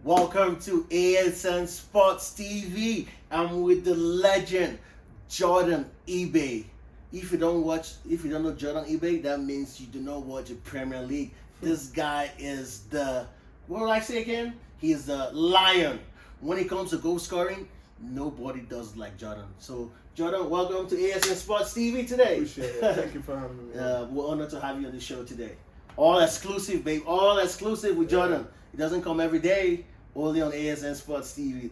Welcome to ASN Sports TV. I'm with the legend, Jordon Ibe. If you don't know Jordon Ibe, that means you do not watch the Premier League. This guy is what will I say again? He is the lion. When it comes to goal scoring, nobody does like Jordon. So, Jordon, welcome to ASN Sports TV today. Appreciate it. Thank you for having me. We're honored to have you on the show today. All exclusive, babe. All exclusive with Jordon. He doesn't come every day. Only on ASN Sports TV.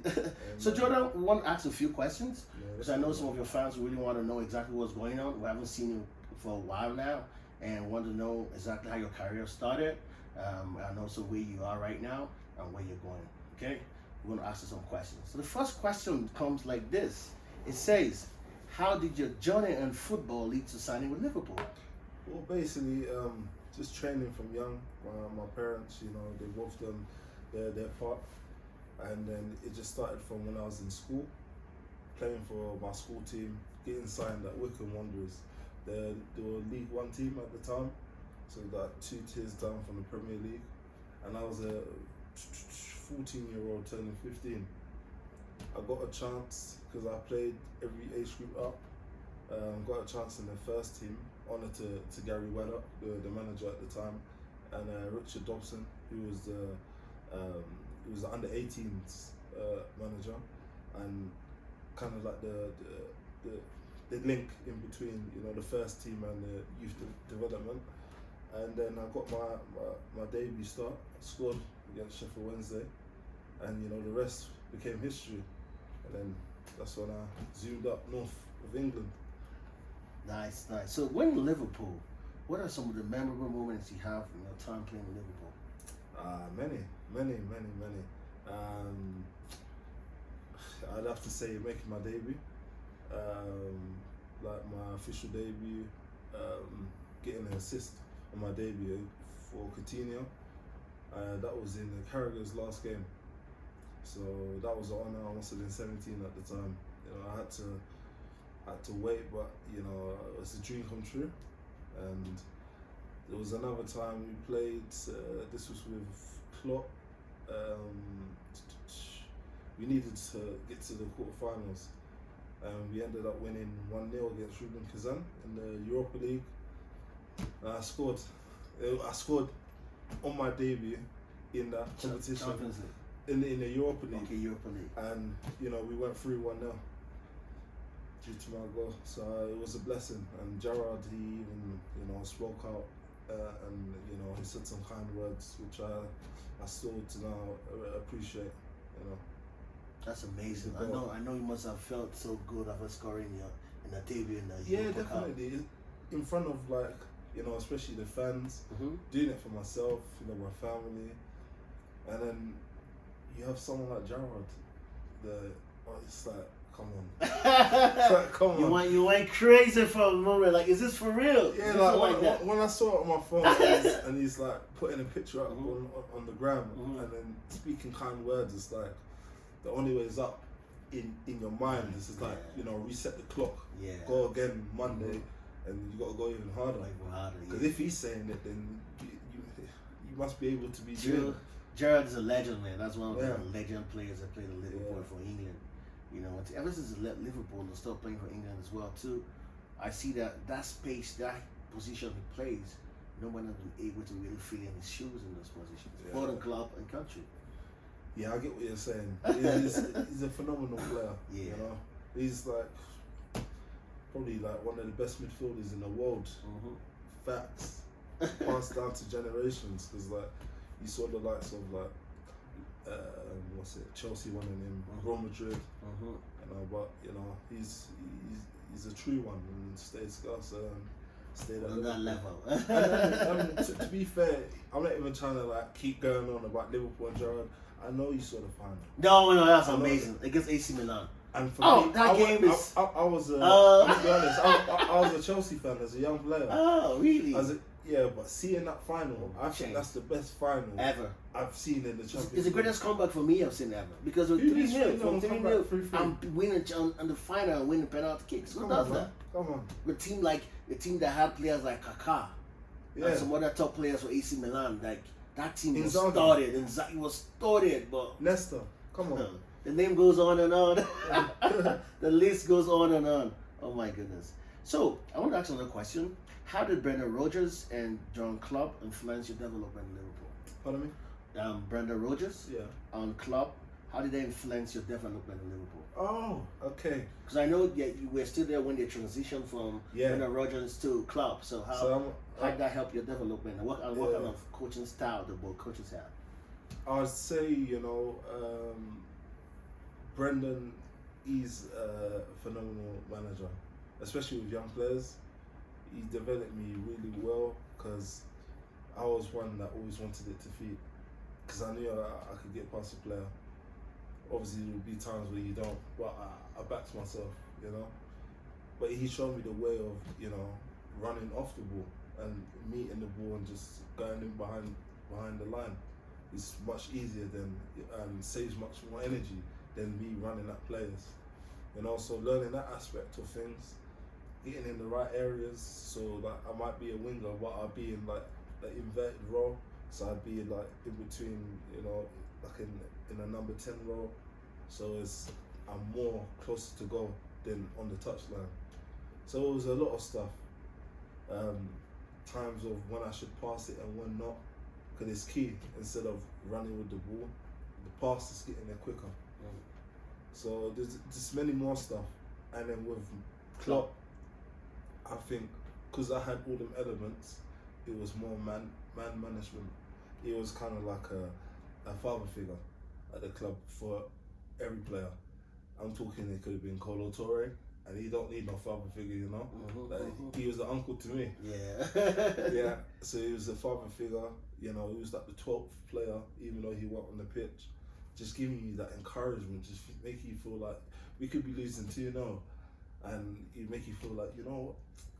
So, Jordon, we want to ask a few questions because I know some of your fans really want to know exactly what's going on. We haven't seen you for a while now and want to know exactly how your career started and also where you are right now and where you're going. Okay? We're going to ask you some questions. So, the first question comes like this. It says, how did your journey in football lead to signing with Liverpool? Well, basically, just training from young. My parents, they both done their part, and then it just started from when I was in school, playing for my school team, getting signed at Wycombe Wanderers. They were League One team at the time, so that 2 tiers down from the Premier League, and I was a 14-year-old turning 15. I got a chance because I played every age group up. Got a chance in the first team, honour to Gary Weather, the manager at the time, and Richard Dobson, who was the under 18s manager, and kind of like the link in between, the first team and the youth development. And then I got my debut start, scored against Sheffield Wednesday, and the rest became history. And then that's when I zoomed up north of England. Nice. So when in Liverpool, what are some of the memorable moments you have in your time playing in Liverpool? Many. I'd have to say making my debut, like my official debut, getting an assist on my debut for Coutinho. That was in Carragher's last game. So that was an honour. I must have been 17 at the time. I had to wait, but it was a dream come true. And there was another time we played. This was with Klopp. We needed to get to the quarterfinals, and we ended up winning 1-0 against Jurgen in the Europa League. And I scored on my debut in that competition in the Europa League. Okay, Europa League. And we went through 1-0 due to my goal. So it was a blessing. And Gerrard, he even spoke out. And he said some kind words which I still to now appreciate. That's amazing. I know you must have felt so good after scoring in the debut in the Europa Cup. Definitely. In front of especially the fans, doing it for myself, my family, and then you have someone like Gerrard. It's like, come on. It's like, come on. You went crazy for a moment. Like, is this for real? Yeah, when I saw it on my phone and he's like putting a picture up on the gram and then speaking kind words, it's like the only way is up in your mind. This is like, reset the clock. Yeah. Go again Monday and you got to go even harder. Because if he's saying it, then you must be able to be doing it. Gerrard is a legend, man. That's one of the legend players that played in Liverpool for England. Ever since he left Liverpool and started playing for England as well too, I see that space, that position he plays, no one has been able to really fill in his shoes in those positions, both in club and country. Yeah, I get what you're saying. He's a phenomenal player. Yeah. He's like probably like one of the best midfielders in the world. Facts. Passed down to generations, because like you saw the likes of like Chelsea wanting him, Real Madrid, but he's a true one and stayed on that level. And to be fair, I'm not even trying to like keep going on about Liverpool and Gerrard. I know you saw the final. No, that's amazing against AC Milan. And for me, that game is. I was. I'm gonna be honest. I was a Chelsea fan as a young player. Oh, really? Yeah, but seeing that final, I think Change. that's the best final Ever. I've seen in the Champions It's the greatest comeback for me I've seen ever. Because with Who 3 needs 0 3-0 from 3 comeback 0 3-3? I'm winning on the final and winning penalty kicks. Who Come does on, that? man. Come on. The team that had players like Kaká Yeah. and some other top players for AC Milan, like that team was Inzaghi. started. It was started, but Nesta, come on. the name goes on and on. The list goes on and on. Oh my goodness. So I want to ask another question. How did Brendan Rodgers and Jurgen Klopp influence your development in Liverpool? Pardon me? Brendan Rodgers Yeah. and Klopp, how did they influence your development in Liverpool? Oh, okay. Because I know that you were still there when they transitioned from Brendan Rodgers to Klopp. So how did that help your development? And what kind of coaching style do both coaches have? I'd say, Brendan is a phenomenal manager, especially with young players. He developed me really well because I was one that always wanted it to feed because I knew I could get past the player. Obviously, there will be times where you don't, but I backed myself, But he showed me the way of, running off the ball and meeting the ball and just going in behind the line. It's much easier than saves much more energy than me running at players. So learning that aspect of things, getting in the right areas, so like I might be a winger, but I'll be in like an inverted role. So I'd be like in between, like in a number 10 role. So I'm more closer to goal than on the touchline. So it was a lot of stuff. Times of when I should pass it and when not, because it's key. Instead of running with the ball, the pass is getting there quicker. So there's just many more stuff. And then with Klopp, I think because I had all them elements, it was more man management. He was kind of like a father figure at the club for every player. I'm talking it could have been Colo Torre, and he don't need no father figure, He was the uncle to me. Yeah. Yeah. So he was a father figure. He was like the 12th player, even though he went on the pitch, just giving you that encouragement, just make you feel like we could be losing 2-0, and he'd make you feel like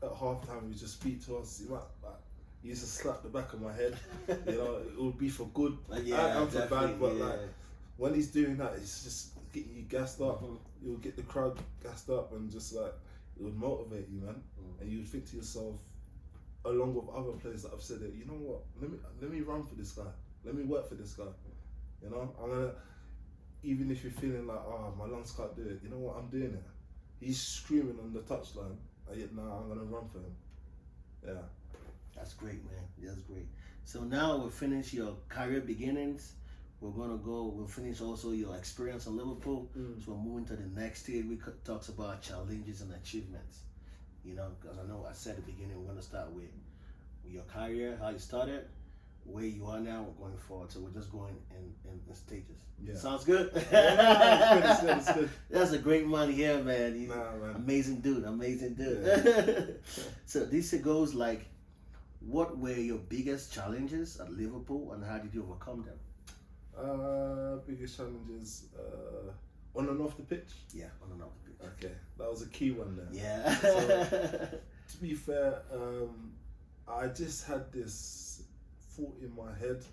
at half time he just speak to us. He used to slap the back of my head. It would be for good and for bad, but like when he's doing that, it's just getting you gassed up. It would get the crowd gassed up, and just like it would motivate you, man. And you would think to yourself, along with other players that I've said it, you know what? Let me run for this guy. Let me work for this guy. I'm gonna, even if you're feeling like, my lungs can't do it. You know what? I'm doing it. He's screaming on the touchline, and yet now I'm gonna run for him. Yeah. That's great, man. That's great. So now we'll finish your career beginnings. We'll finish also your experience in Liverpool. So we're moving to the next stage. We talk about challenges and achievements. Because I know I said at the beginning, we're going to start with your career, how you started, where you are now, we're going forward. So we're just going in stages. Yeah. Sounds good? It's good. That's a great man here, man. Man. Amazing dude. Yeah. So this goes like, what were your biggest challenges at Liverpool and how did you overcome them? Biggest challenges on and off the pitch? Yeah, on and off the pitch. Okay, that was a key one there. Yeah. So, to be fair, I just had this thought in my head.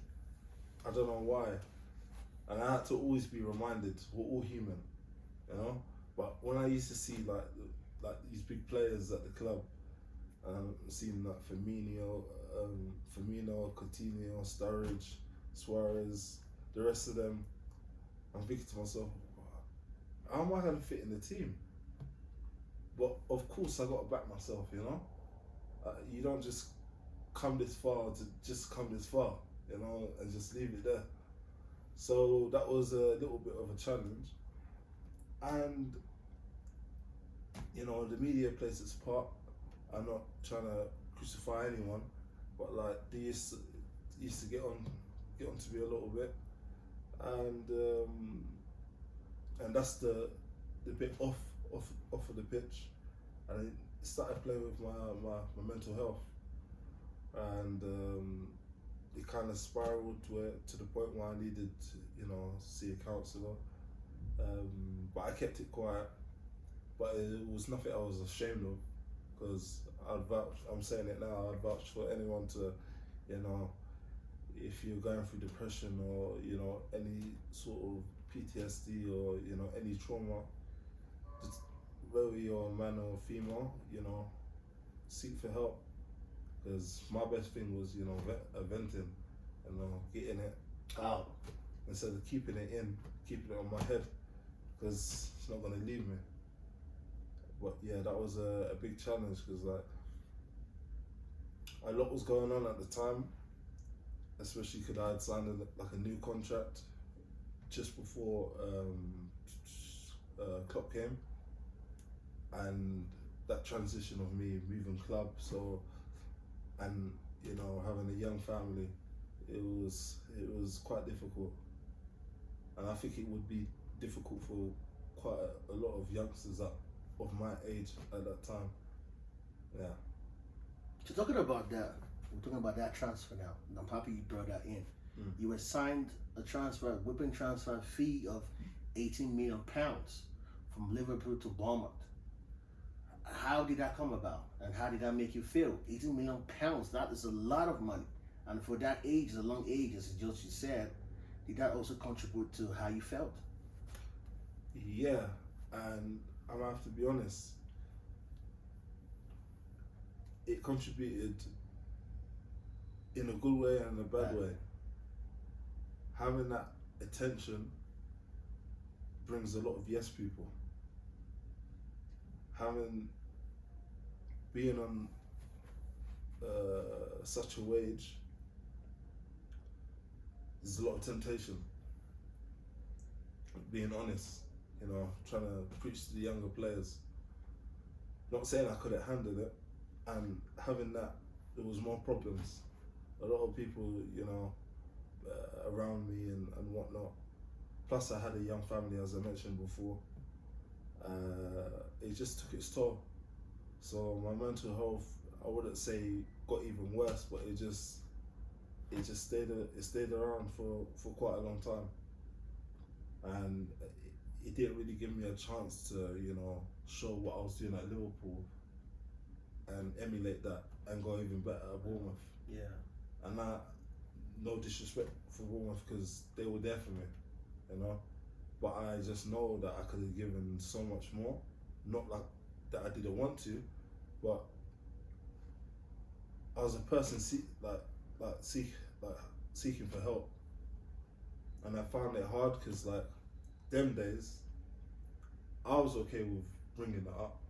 I don't know why. And I had to always be reminded, we're all human, But when I used to see like these big players at the club, seeing like Firmino, Coutinho, Sturridge, Suarez, the rest of them, I'm thinking to myself, how am I going to fit in the team? But of course, I got to back myself, You don't just come this far to just come this far, and just leave it there. So that was a little bit of a challenge. And, the media plays its part. I'm not trying to crucify anyone, but like they used to get on to me a little bit, and that's the bit off of the pitch, and I started playing with my mental health, and it kind of spiraled to the point where I needed to, see a counsellor, but I kept it quiet. But it was nothing I was ashamed of. because I'd vouch. I'm saying it now. I'd vouch for anyone to, you know, if you're going through depression or any sort of PTSD or any trauma, just whether you're a man or female, seek for help. Because my best thing was venting, getting it out instead of keeping it in, keeping it on my head, because it's not gonna leave me. But yeah, that was a big challenge because like a lot was going on at the time, especially because I had signed a new contract just before Klopp came, and that transition of me moving club, and having a young family, it was quite difficult, and I think it would be difficult for quite a lot of youngsters of my age at that time. Yeah. So talking about that, we're talking about that transfer now. I'm happy you brought that in. You were signed a whipping transfer fee of £18 million from Liverpool to Bournemouth. How did that come about, and how did that make you feel? £18 million, that is a lot of money, and for that age, a long age, as Josie said, did that also contribute to how you felt? Yeah, and I have to be honest, it contributed in a good way and a bad way. Having that attention brings a lot of yes people. Being on such a wage, there's a lot of temptation. Being honest, trying to preach to the younger players. Not saying I couldn't handle it, and having that, there was more problems. A lot of people, around me and whatnot. Plus, I had a young family, as I mentioned before. It just took its toll. So my mental health, I wouldn't say got even worse, but it just stayed around for quite a long time, and it didn't really give me a chance to show what I was doing at Liverpool and emulate that and go even better at Bournemouth. Yeah. And no disrespect for Bournemouth, because they were there for me, but I just know that I could have given so much more. Not like that I didn't want to, but I was a person seeking for help, and I found it hard because them days I was okay with bringing it up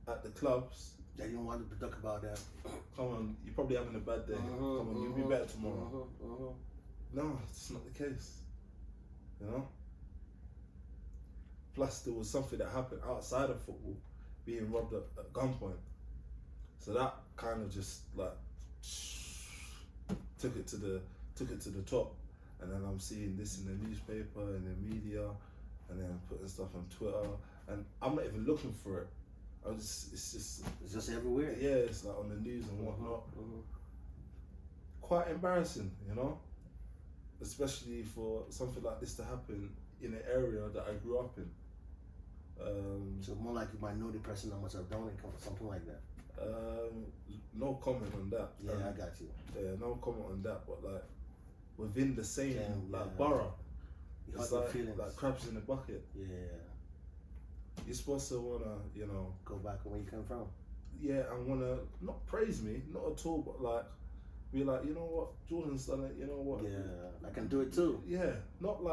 at the clubs. Yeah, you don't want to talk about that. Come on, you're probably having a bad day. Come on, you'll be better tomorrow. No, it's not the case. Plus, there was something that happened outside of football, being robbed at gunpoint. So that kind of just took it to the top. And then I'm seeing this in the newspaper and the media, and then putting stuff on Twitter, and I'm not even looking for it. It's just everywhere. Yeah, it's on the news and whatnot. Quite embarrassing, especially for something like this to happen in an area that I grew up in. So more like you might know the person that must have done it, something like that. No comment on that. Yeah, I got you. Yeah, no comment on that. But within the same borough, it's like crabs in a bucket. Yeah. You're supposed to wanna, go back to where you come from. Yeah, and wanna not praise me, not at all, but be like, you know what, Jordan's done it. You know what? Yeah, I can do it too. Yeah, not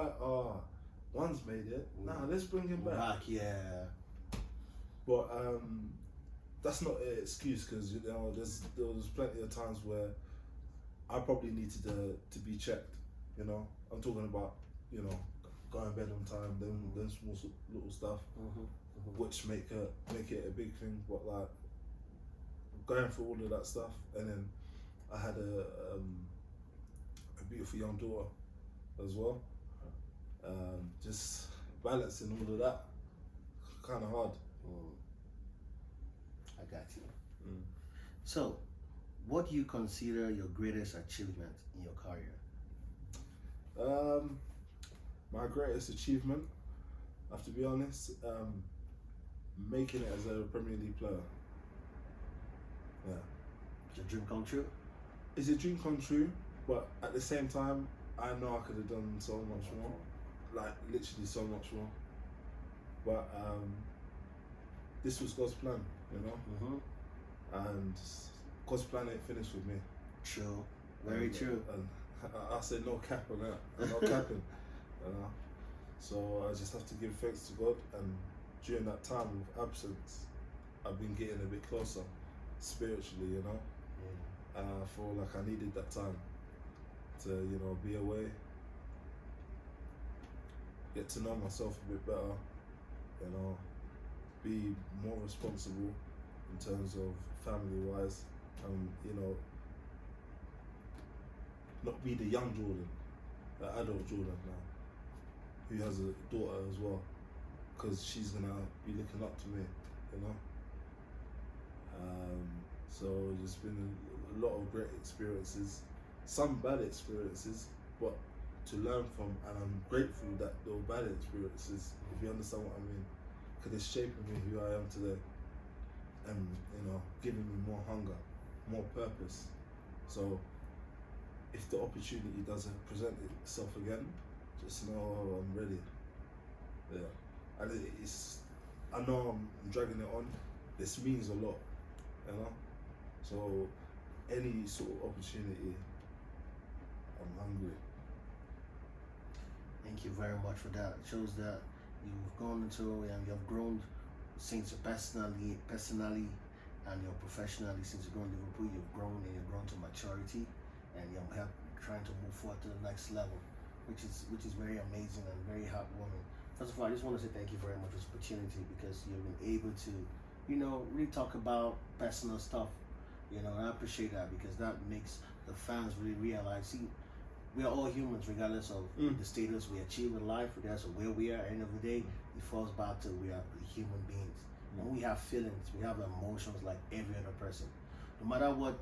one's made it. Nah, let's bring him back. Yeah. But that's not an excuse, because there was plenty of times where I probably needed to be checked. I'm talking about going to bed on time, then small little stuff, which make it a big thing. But going through all of that stuff, and then I had a beautiful young daughter as well. Just balancing all of that, kind of hard. I got you. So, what do you consider your greatest achievement in your career? My greatest achievement, I have to be honest, making it as a Premier League player. Yeah. It's a dream come true. It's a dream come true, but at the same time, I know I could have done so much more. Like, literally so much more. But this was God's plan, you know? And God's plan ain't finished with me. True. Very true. And I said no cap on that. I'm not capping. You know? So I just have to give thanks to God, and during that time of absence, I've been getting a bit closer spiritually, you know. I feel like I needed that time to, you know, be away, get to know myself a bit better, you know, be more responsible in terms of family-wise, you know, not be the young Jordan, the adult Jordan now, who has a daughter as well, because she's gonna be looking up to me, you know. So there's been a lot of great experiences, some bad experiences, but to learn from, and I'm grateful that they were bad experiences, if you understand what I mean, because it's shaping me who I am today, and, you know, giving me more hunger, more purpose. So if the opportunity doesn't present itself again, just know I'm ready. Yeah, and it's, I know I'm dragging it on. This means a lot, you know. So any sort of opportunity, I'm hungry. Thank you very much for that. It shows that you've gone into and you've grown since your personally and your professionally. Since you've grown Liverpool, you've grown and you've grown to maturity, and you're trying to move forward to the next level, which is very amazing and very heartwarming. First of all, I just want to say thank you very much for this opportunity, because you've been able to, you know, really talk about personal stuff. You know, and I appreciate that, because that makes the fans really realize, see, we are all humans regardless of the status we achieve in life, regardless of where we are. At the end of the day, it falls back to we are human beings. And we have feelings, we have emotions like every other person. No matter what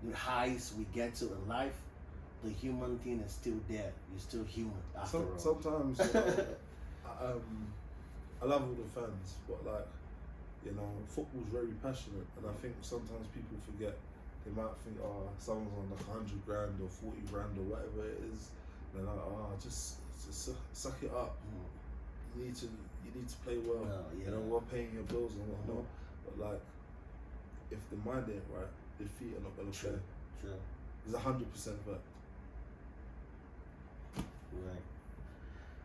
the highs we get to in life, the human thing is still there. You're still human after all. Sometimes, you know, I love all the fans, but like, you know, football's very passionate, and I think sometimes people forget. They might think, oh, someone's on like 100 grand or 40 grand or whatever it is. They're like, oh, just suck it up. You need to play well. You know, we're paying your bills and whatnot. But like, if the mind ain't right, the feet are not gonna play. True. It's 100% fact. Right.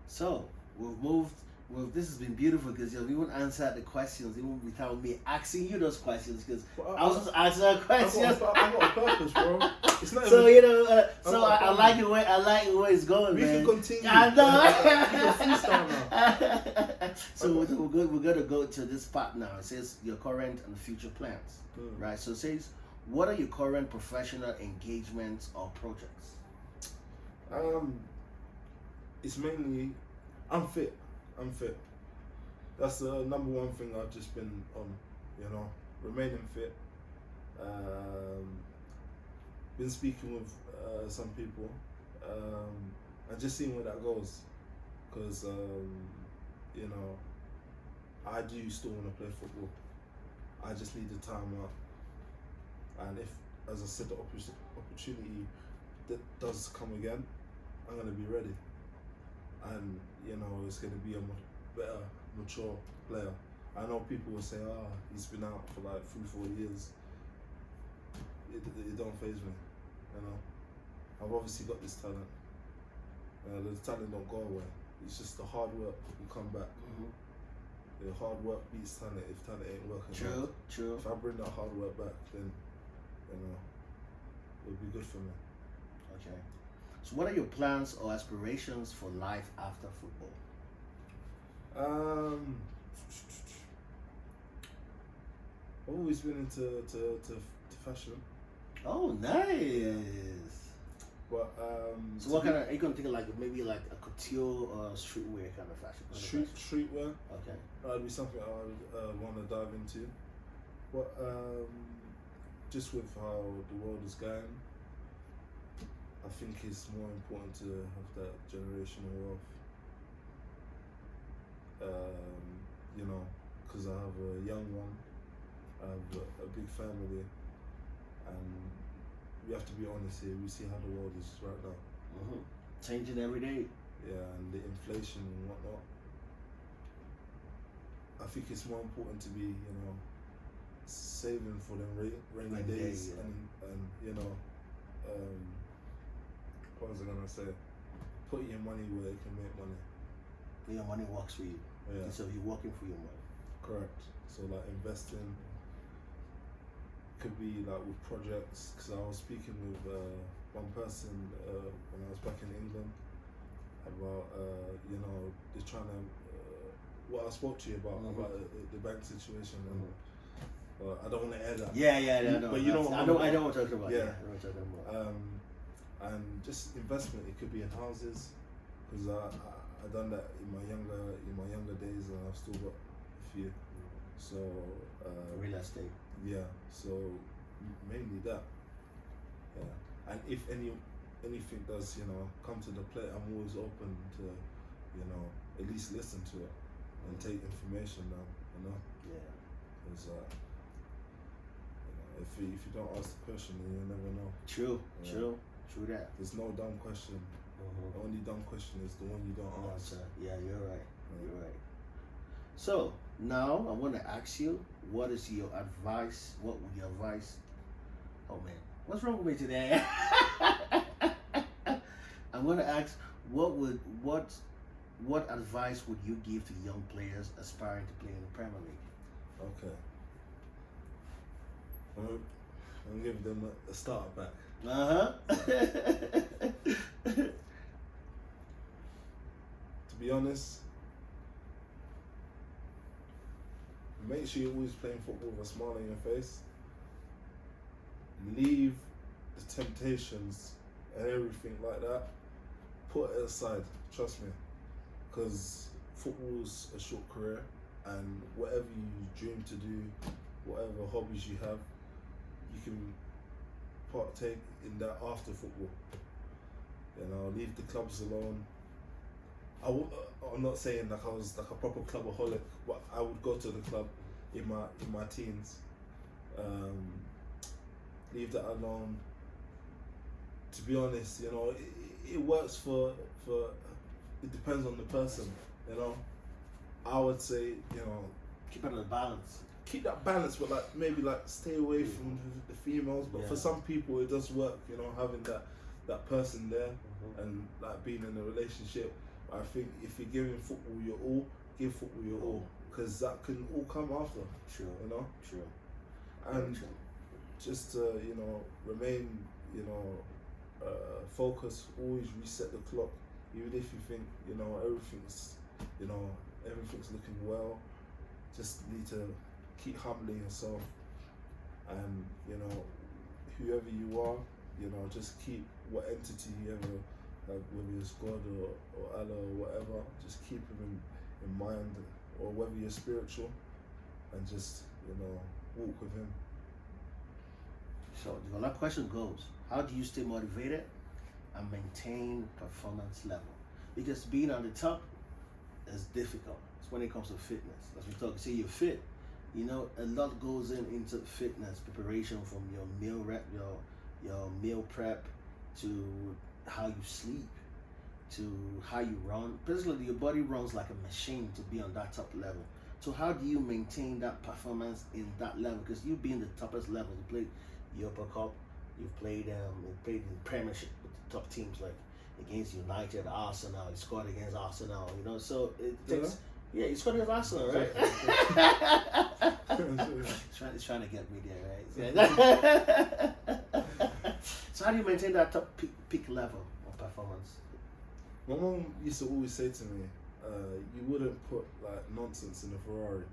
So we've moved. Well, this has been beautiful, because you've even answered the questions even without me asking you those questions, because I was just answering the questions. I've got a purpose, bro. It's not so even, you know, I like the way it's going, we man. can continue. I know. We can freestyle now. So we're gonna go to this part now. It says your current and future plans, right? So it says, what are your current professional engagements or projects? It's mainly, I'm fit. That's the number one thing I've just been on, you know, remaining fit. Been speaking with some people, and just seeing where that goes, because you know, I do still want to play football. I just need the time out, and if, as I said, the opportunity that does come again, I'm gonna be ready. And you know, it's going to be a better, mature player. I know people will say, he's been out for like 3-4 years. It don't faze me, you know. I've obviously got this talent. The talent don't go away. It's just the hard work will come back. The hard work beats talent if talent ain't working. True. If I bring that hard work back, then, you know, it'll be good for me. Okay. So what are your plans or aspirations for life after football? I've always been into fashion. Oh, nice. But so what kind of, are you gonna think of, like maybe like a couture or streetwear kind of fashion? Streetwear. Okay. That'd be something I would want to dive into. But just with how the world is going, I think it's more important to have that generational wealth. You know, because I have a young one, I have a big family, and we have to be honest here. We see how the world is right now. Changing every day. Yeah, and the inflation and whatnot. I think it's more important to be, saving for them rainy days, yeah. and what was I gonna say? Put your money where it can make money. Your money works for you. Yeah. So you're working for your money. Correct. So like investing could be like with projects. Because I was speaking with one person when I was back in England about they're trying to what I spoke to you about the bank situation and. I don't want to air that. Yeah. But you know what I know what you're talking about. Yeah. I know what you're talking about. And just investment. It could be in houses, because I done that in my younger days, and I've still got a few. So real estate. Yeah. So mainly that. Yeah. And if anything does come to the plate, I'm always open to at least listen to it and take information down. Yeah. Because if you don't ask the question, then you'll never know. True that. There's no dumb question. The only dumb question is the one you don't ask. Yeah, you're right. You're right. So now I want to ask you, what is your advice? What would your advice? Oh man, what's wrong with me today? I'm going to ask, what advice would you give to young players aspiring to play in the Premier League? Okay. I'm giving them a start back. To be honest, make sure you're always playing football with a smile on your face. Leave the temptations and everything like that. Put it aside, trust me. Because football's a short career, and whatever you dream to do, whatever hobbies you have, you can partake in that after football. Leave the clubs alone. I'm not saying like I was like a proper clubaholic, but I would go to the club in my teens. Leave that alone. To be honest, it works for. It depends on the person, I would say, keep it a balance. Keep that balance, but maybe stay away from the females. But for some people, it does work, having that person there and being in a relationship. I think if you're giving football your all, give football your all, because that can all come after. True. True. And just remain, focused. Always reset the clock, even if you think everything's looking well. Just need to keep humbling yourself, and whoever you are, just keep what entity you ever, whether it's God or Allah or whatever, just keep him in mind, or whether you're spiritual, and just walk with him. So the last question goes: how do you stay motivated and maintain performance level? Because being on the top is difficult. It's when it comes to fitness. As we talk, say you're fit. A lot goes into fitness preparation, from your your meal prep, to how you sleep, to how you run. Basically, your body runs like a machine to be on that top level. So how do you maintain that performance in that level? Because you've been the toppest level. You played Europa Cup. You've played in Premiership with the top teams like against United, Arsenal. You scored against Arsenal. So it takes. Yeah, you scored against Arsenal, right? He's trying to get me there, right? So how do you maintain that top peak level of performance? My mom used to always say to me, you wouldn't put nonsense in a Ferrari.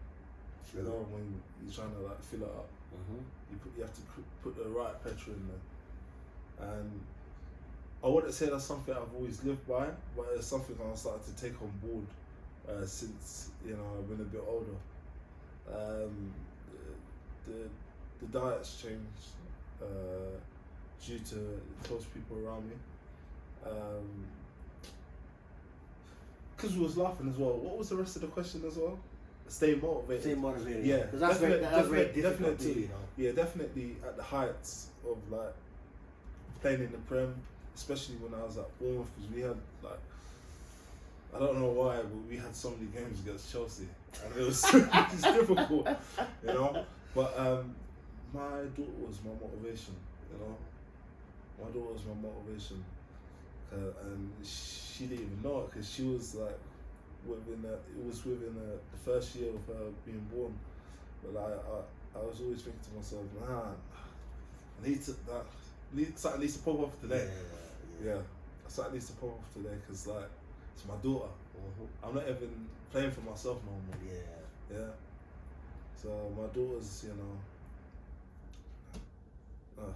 Sure. When you're trying to fill it up, you have to put the right petrol in there. And I wouldn't say that's something I've always lived by, but it's something I'm starting to take on board since I've been a bit older. The diet's changed due to close people around me. Because we was laughing as well. What was the rest of the question as well? stay motivated. Stay motivated. Yeah, because that's very difficult too, you know. Yeah, definitely at the heights of like playing in the Prem, especially when I was at Bournemouth, because we had like, I don't know why, but we had so many games against Chelsea, and it was it's difficult, you know. But my daughter was my motivation, you know. My daughter was my motivation, and she didn't even know it because she was like within the first year of her being born. But I was always thinking to myself, man, something needs to pop off today. Yeah, something needs to pop off today because like it's my daughter. I'm not even playing for myself no more. Yeah. So my daughter's, you know,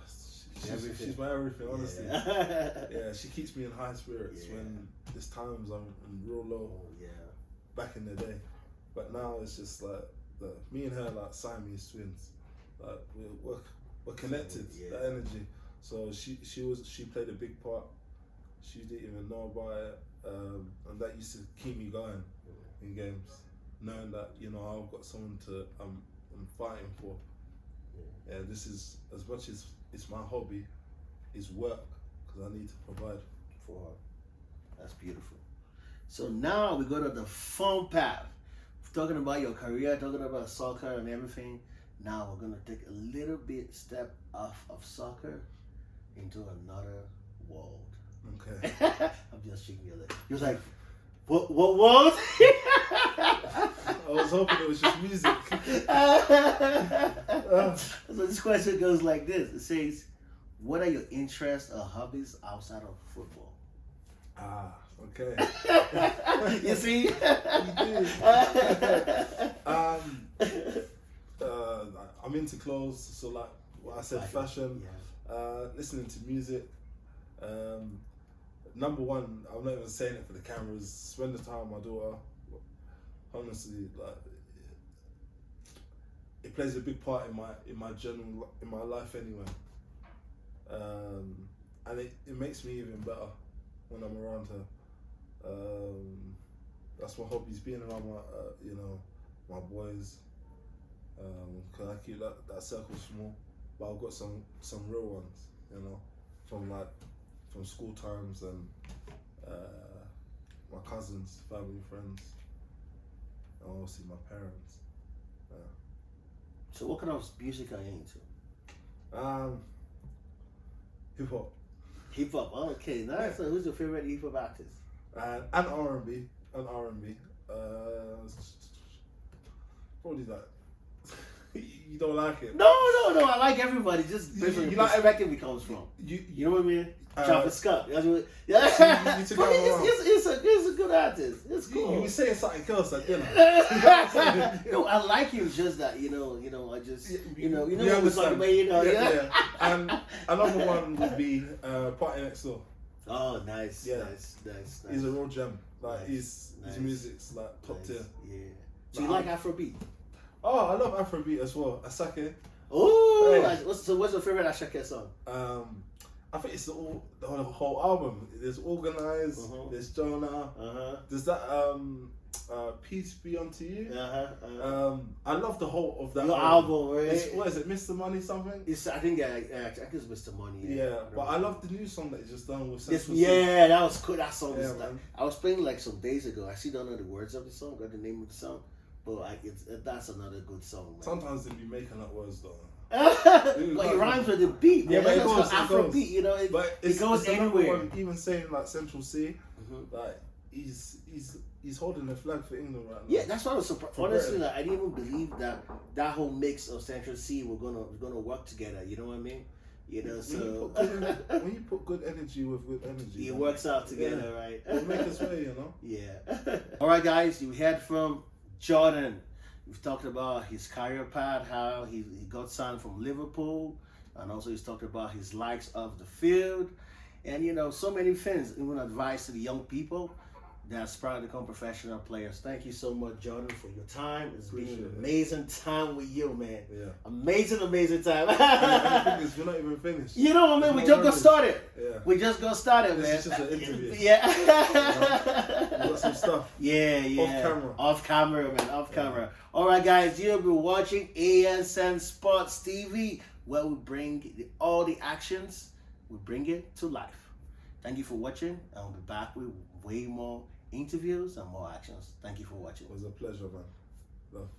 she's my everything, honestly. Yeah, she keeps me in high spirits when there's times I'm real low. Back in the day, but now it's just like me and her like Siamese twins. Like we're connected. That energy. So she played a big part. She didn't even know about it, and that used to keep me going in games, knowing that, you know, I've got someone I'm fighting for. Yeah, this is, as much as it's my hobby, it's work because I need to provide for her. That's beautiful. So now we go to the fun path. Talking about your career, talking about soccer and everything. Now we're gonna take a little bit step off of soccer into another world. Okay. I'm just shaking your leg. He was like, what world? I was hoping it was just music. So this question goes like this. It says, what are your interests or hobbies outside of football? Okay. You see? You did. I'm into clothes, so like what I said, fashion, listening to music. Number one, I'm not even saying it for the cameras, spending time with my daughter. Honestly, like it plays a big part in my life anyway. And it makes me even better when I'm around her. That's my hobbies, being around my boys. Cause I keep that circle small, but I've got some real ones, you know, from school times and my cousins, family, friends, and obviously my parents. So what kind of music are you into? Hip hop. Hip hop. Okay, nice. So who's your favorite hip hop artist? And R&B. Probably that. You don't like it? No. I like everybody. Just based on the perspective it comes from. You know what I mean? Travis Scott. That's what. Yeah. You took but out it's a good artist. It's cool. You were saying something else at dinner. No, I like him. Just that you know. I just you know. You What we're talking about, you know. Yeah. And another one would be Party Next Door. Oh, nice. Yeah. Nice. He's a real gem. Like nice. his music's like top tier. Yeah. So you like Afrobeat? Oh, I love Afrobeat as well. Asake. Oh, Hey. nice. What's your favorite Asake song? I think it's the whole album. There's Organize. There's Jonah. There's that Peace Be Unto You. I love the whole of that. Your album, right? What is it, Mr. Money something? I think it's Mr. Money. Yeah, but I love the new song that he just done with. That was cool. That song was man. I was playing like some days ago. I still don't know the words of the song, got the name of the song, but that's another good song, man. Sometimes they be making up words though. But it rhymes with the beat. Yeah, but it goes Afrobeat, you know. It goes anywhere. One, even saying like Central C, like he's holding the flag for England right now. Yeah, that's why I was surprised. Honestly, like, I didn't even believe that whole mix of Central C were gonna work together. You know what I mean? You know, so when you put good energy with good energy, it works out together, right? It'll make its way, you know. Yeah. All right, guys, you heard from Jordon. We've talked about his career path, how he got signed from Liverpool, and also he's talked about his likes of the field, and so many things. Even advice to the young people that aspire to become professional players. Thank you so much, Jordon, for your time. It's been an amazing time with you, man. Yeah. Amazing time. We're not even finished. You know what I mean? We just got started. Yeah. We just got started, man. This is just an interview. Yeah. got some stuff. Yeah. Off camera, man. Off camera. All right, guys. You'll be watching ASN Sports TV, where we bring all the actions. We bring it to life. Thank you for watching, and we'll be back with way more interviews and more actions. Thank you for watching. It was a pleasure, man. Love.